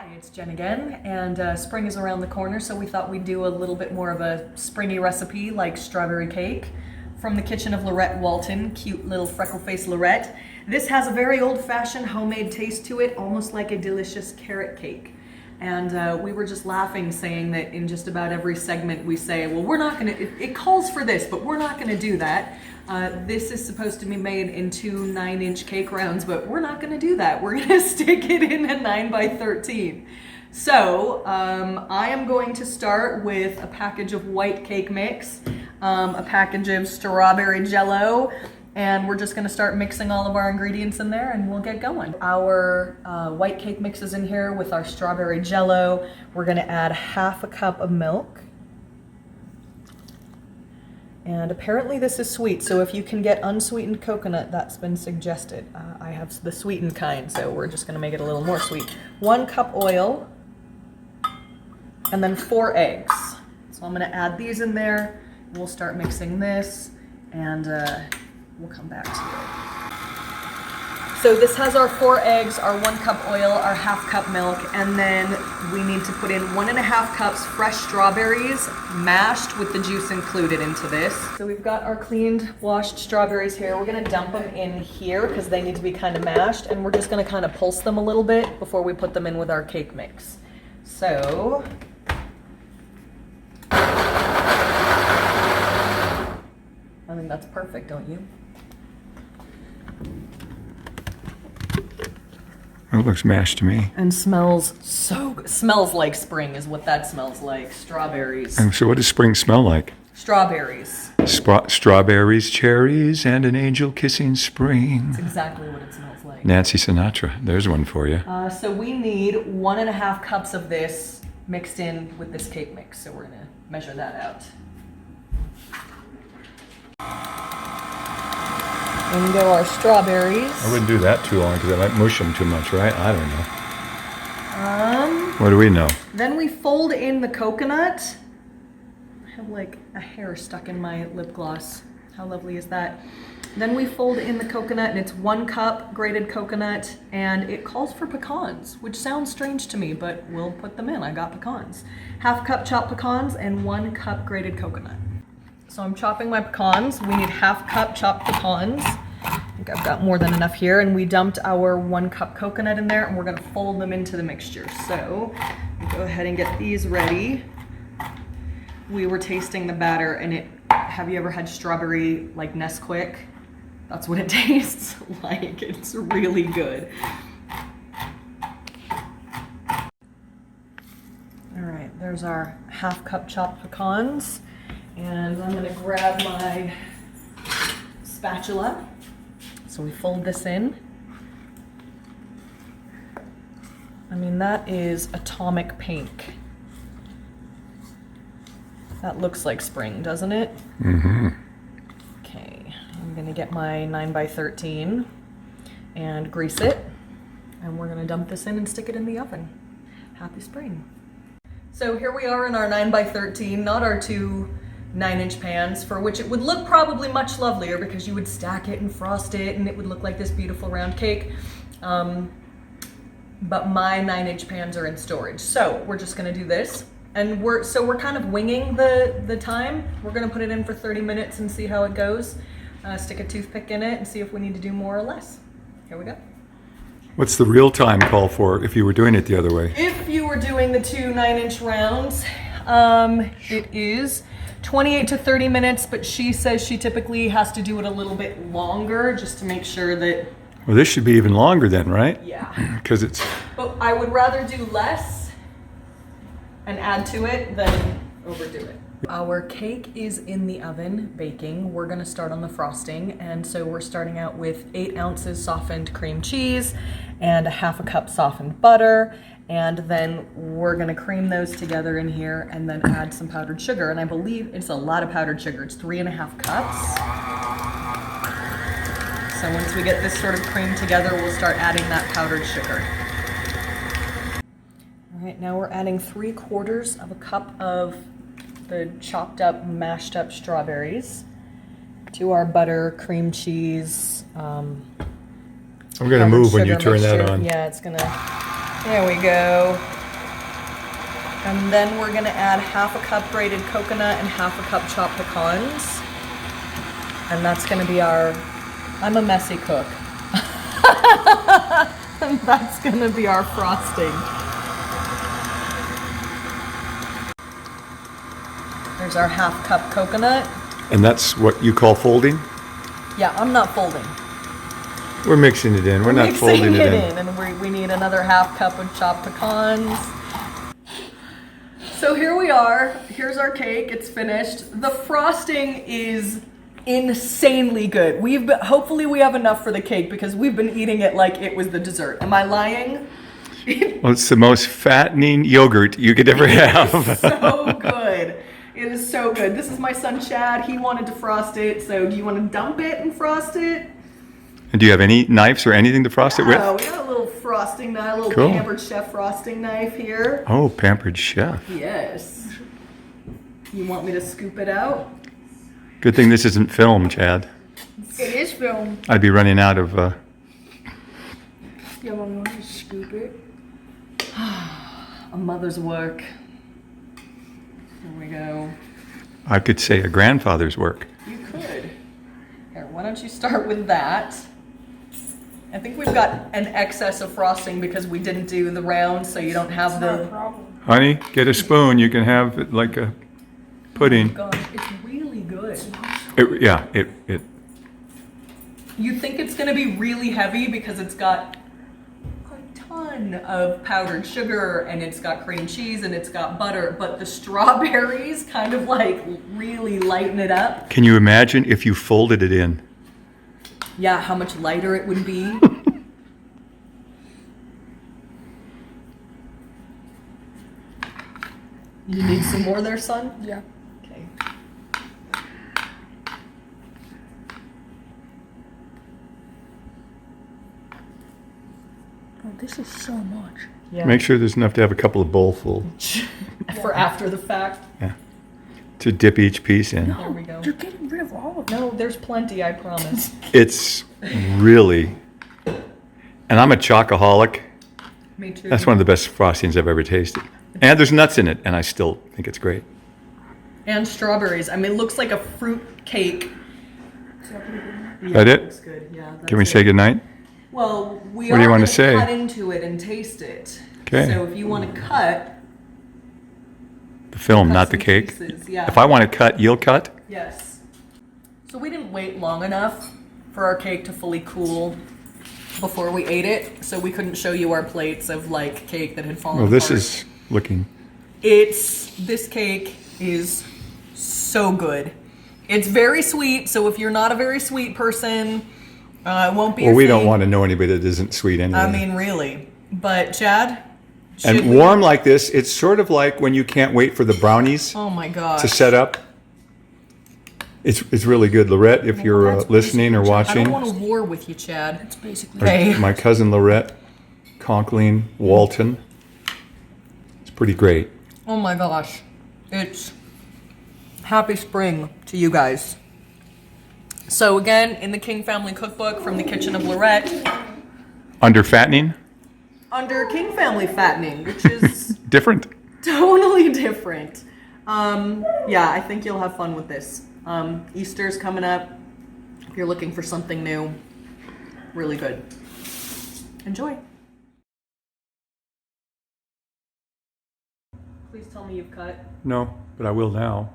Hi, it's Jen again, and spring is around the corner, so we thought we'd do a little bit more of a springy recipe like strawberry cake from the kitchen of Laurette Walton, cute little freckle-faced Laurette. This has a very old-fashioned homemade taste to it, almost like a delicious carrot cake. And we were just laughing, saying that in just about every segment we say, well, we're not gonna, it calls for this, but we're not gonna do that. This is supposed to be made in 2 9-inch cake rounds, but we're not gonna do that. We're gonna stick it in a 9x13. So I am going to start with a package of white cake mix, a package of strawberry jello, and we're just gonna start mixing all of our ingredients in there and we'll get going. Our white cake mix is in here with our strawberry jello. We're gonna add 1/2 cup of milk. And apparently this is sweet, so if you can get unsweetened coconut, that's been suggested. I have the sweetened kind, so we're just gonna make it a little more sweet. 1 cup oil, and then 4 eggs. So I'm gonna add these in there. We'll start mixing this, and we'll come back to it. So this has our 4 eggs, our 1 cup oil, our 1/2 cup milk, and then we need to put in 1.5 cups fresh strawberries, mashed with the juice included into this. So we've got our cleaned, washed strawberries here. We're gonna dump them in here because they need to be kind of mashed, and we're just gonna kind of pulse them a little bit before we put them in with our cake mix. So, I think that's perfect, don't you? It looks mashed to me. And smells so good. Smells like spring is what that smells like. Strawberries. And so what does spring smell like? Strawberries. Strawberries, cherries, and an angel kissing spring. That's exactly what it smells like. Nancy Sinatra. There's one for you. So we need 1.5 cups of this mixed in with this cake mix. So we're gonna measure that out. In go our strawberries. I wouldn't do that too long because I might mush them too much, right? I don't know. What do we know? Then we fold in the coconut. I have like a hair stuck in my lip gloss. How lovely is that? Then we fold in the coconut, and it's 1 cup grated coconut, and it calls for pecans, which sounds strange to me, but we'll put them in. I got pecans. 1/2 cup chopped pecans and 1 cup grated coconut. So I'm chopping my pecans. We need 1/2 cup chopped pecans. I think I've got more than enough here, and we dumped our 1 cup coconut in there, and we're gonna fold them into the mixture. So go ahead and get these ready. We were tasting the batter, and have you ever had strawberry like Nesquik? That's what it tastes like. It's really good. All right, there's our 1/2 cup chopped pecans. And I'm gonna grab my spatula. So we fold this in. I mean, that is atomic pink. That looks like spring, doesn't it? Mm-hmm. Okay, I'm gonna get my 9x13 and grease it. And we're gonna dump this in and stick it in the oven. Happy spring. So here we are in our 9x13, not our 2 9-inch pans, for which it would look probably much lovelier because you would stack it and frost it and it would look like this beautiful round cake. But my 9-inch pans are in storage. So we're just gonna do this. And we're kind of winging the time. We're gonna put it in for 30 minutes and see how it goes. Stick a toothpick in it and see if we need to do more or less. Here we go. What's the real time call for if you were doing it the other way? If you were doing the 2 9-inch rounds, it is 28 to 30 minutes, but she says she typically has to do it a little bit longer just to make sure that... Well, this should be even longer then, right? Yeah. Because it's... But I would rather do less and add to it than overdo it. Our cake is in the oven baking. We're gonna start on the frosting, and so we're starting out with 8 ounces softened cream cheese and 1/2 cup softened butter, and then we're gonna cream those together in here and then add some powdered sugar, and I believe it's a lot of powdered sugar. It's 3.5 cups. So once we get this sort of creamed together, we'll start adding that powdered sugar. All right, now we're adding 3/4 of a cup of the chopped up, mashed up strawberries to our butter, cream cheese. I'm going to move when you turn that on. Yeah, it's going to There we go. And then we're gonna add half a cup grated coconut and half a cup chopped pecans. And that's gonna be our, I'm a messy cook. And that's gonna be our frosting. There's our half cup coconut. And that's what you call folding? Yeah, I'm not folding. We're mixing it in. We're not folding it in. And we need another half cup of chopped pecans. So here we are. Here's our cake. It's finished. The frosting is insanely good. Hopefully we have enough for the cake because we've been eating it like it was the dessert. Am I lying? Well, it's the most fattening yogurt you could ever have. So good. It is so good. This is my son Chad. He wanted to frost it. So do you want to dump it and frost it? And do you have any knives or anything to frost it with? Oh, we got a little frosting knife, a little Cool. Pampered Chef frosting knife here. Oh, Pampered Chef. Yes. You want me to scoop it out? Good thing this isn't film, Chad. It is film. I'd be running out of... Yeah, Mom, you want to scoop it? A mother's work. There we go. I could say a grandfather's work. You could. Here, why don't you start with that? I think we've got an excess of frosting because we didn't do the round, so you don't have the... Honey, get a spoon. You can have it like a pudding. Gosh, it's really good. It You think it's gonna be really heavy because it's got a ton of powdered sugar and it's got cream cheese and it's got butter, but the strawberries kind of like really lighten it up. Can you imagine if you folded it in? Yeah, how much lighter it would be. You need some more there, son? Yeah. Okay. Oh, this is so much. Yeah. Make sure there's enough to have a couple of bowlfuls For after the fact. to dip each piece in. There we go. You're getting rid of all of them. No, there's plenty, I promise. It's really... And I'm a chocoholic. Me too. That's one of the best frostings I've ever tasted. And there's nuts in it, and I still think it's great. And strawberries. I mean, it looks like a fruit cake. Yeah, That it? looks good. Yeah. Can we that's say it. goodnight? Well, we What do you are wanna gonna say? cut into it and taste it. Okay. So if you want to cut, The film, cut not the some cake. pieces. Yeah. If I want to cut, you'll cut? Yes. So we didn't wait long enough for our cake to fully cool before we ate it, so we couldn't show you our plates of like cake that had fallen Well, this apart. is looking... This cake is so good. It's very sweet, so if you're not a very sweet person, it won't be Well, a we don't thing. want to know anybody that isn't sweet anyway. I mean, really. But Chad? should And we- warm like this, it's sort of like when you can't wait for the brownies Oh my gosh. to set up. It's really good. Laurette, if you're that's listening or basically- I watching, don't want to war with you, Chad. It's basically. Okay. my cousin Laurette, Conkling, Walton. It's pretty great. Oh my gosh. It's happy spring to you guys. So again, in the King Family Cookbook from the Kitchen of Laurette, Under fattening, under King Family Fattening, which is different. totally different. Yeah, I think you'll have fun with this. Easter's coming up. If you're looking for something new, really good. Enjoy. Please tell me you've cut. No, but I will now.